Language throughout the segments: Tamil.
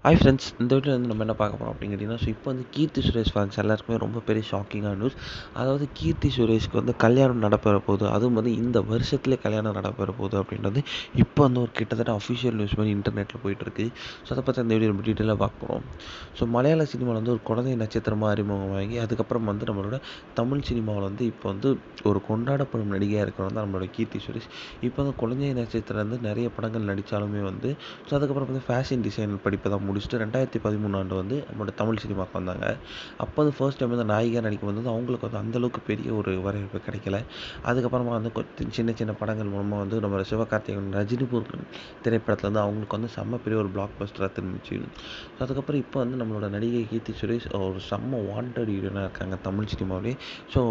ஹாய் ஃப்ரெண்ட்ஸ், இந்த வீடியோவில் வந்து நம்ம என்ன பார்க்க போகிறோம் அப்படின்னு கேட்டிங்கன்னா, இப்போ வந்து கீர்த்தி சுரேஷ் ஃபேன்ஸ் எல்லாருக்குமே ரொம்ப பெரிய ஷாக்கிங்கான நியூஸ். அதாவது கீர்த்தி சுரேஷ்க்கு வந்து கல்யாணம் நடைபெற போகுது, அதுவும் வந்து இந்த வருஷத்துலேயே கல்யாணம் நடைபெற போகுது அப்படின்றது இப்போ வந்து ஒரு கிட்டத்தட்ட அஃபிஷியல் நியூஸ் மாதிரி இன்டர்நெட்டில் போயிட்டுருக்கு. ஸோ அதை பற்றி அந்த வீடியோ ரொம்ப டீட்டெயிலாக பார்க்க போகிறோம். ஸோ மலையாள சினிமாவில் வந்து ஒரு குழந்தை நட்சத்திரமாக அறிமுகமாகி அதுக்கப்புறம் வந்து நம்மளோட தமிழ் சினிமாவில் வந்து இப்போ வந்து ஒரு கொண்டாடப்படும் நடிகையாக இருக்கிறவங்க தான் நம்மளோட கீர்த்தி சுரேஷ். இப்போ வந்து குழந்தை நட்சத்திரம் வந்து நிறைய படங்கள் நடித்தாலுமே வந்து ஸோ அதுக்கப்புறம் வந்து ஃபேஷன் டிசைன் படிப்பை தான் முடிச்சுட்டு 2013 ஆண்டு வந்து நம்மளோட தமிழ் சினிமாவுக்கு வந்தாங்க. அப்போ வந்து ஃபர்ஸ்ட் டைம் வந்து நாயகியாக நடிக்கும் போது அவங்களுக்கு வந்து அந்தளவுக்கு பெரிய ஒரு வரவேற்பு கிடைக்கல. அதுக்கப்புறமா வந்து சின்ன சின்ன படங்கள் மூலமாக வந்து நம்ம சிவகார்த்திகேயன் ரஜினிபூர் திரைப்படத்தில் வந்து அவங்களுக்கு வந்து செம்ம பெரிய ஒரு பிளாக் பஸ்டராக திரும்பிச்சு. ஸோ அதுக்கப்புறம் இப்போ வந்து நம்மளோட நடிகை கீர்த்தி சுரேஷ் ஒரு செம்ம வாண்டட் ஹீரோயினாக இருக்காங்க தமிழ் சினிமாவிலே. ஸோ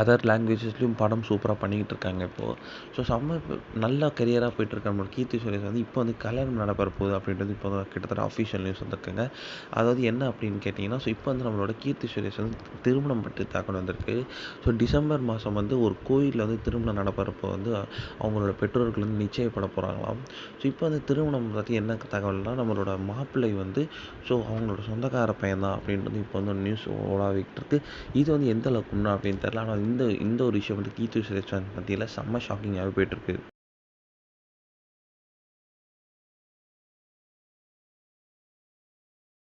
அதர் லாங்குவேஜஸ்லேயும் படம் சூப்பராக பண்ணிக்கிட்டு இருக்காங்க இப்போது. ஸோ செம்ம நல்ல கெரியராக போயிட்டுருக்க நம்மளோட கீர்த்தி சுரேஷ் வந்து இப்போ வந்து கல்யாணம் நடைபெற போகுது அப்படின்றது இப்போ தான் கிட்டத்தட்ட அஃபிஷியல் நியூஸ் வந்திருக்குங்க. அதாவது என்ன அப்படின்னு கேட்டிங்கன்னா, ஸோ இப்போ வந்து நம்மளோட கீர்த்தி சுரேஷ் வந்து திருமணம் பற்றி தகவல் வந்திருக்கு. ஸோ டிசம்பர் மாதம் வந்து ஒரு கோயிலில் வந்து திருமணம் நடைபெறப்போ வந்து அவங்களோட பெற்றோர்கள் வந்து நிச்சயப்பட போகிறாங்களாம். ஸோ இப்போ வந்து திருமணம் பற்றி என்ன தகவல்னால், நம்மளோட மாப்பிள்ளை வந்து ஸோ அவங்களோட சொந்தக்கார பையன் தான் அப்படின்றது இப்போ வந்து நியூஸ் ஓடாவிட்டு இருக்கு. இது வந்து எந்த அளவுக்கு உண்மை அப்படின்னு தெரியல. ஆனால் இந்த இந்த ஒரு விஷயம் வந்து கீர்த்தி சுரேஷ் மத்தியில் செம்ம ஷாக்கிங்காகவே போயிட்டுருக்கு.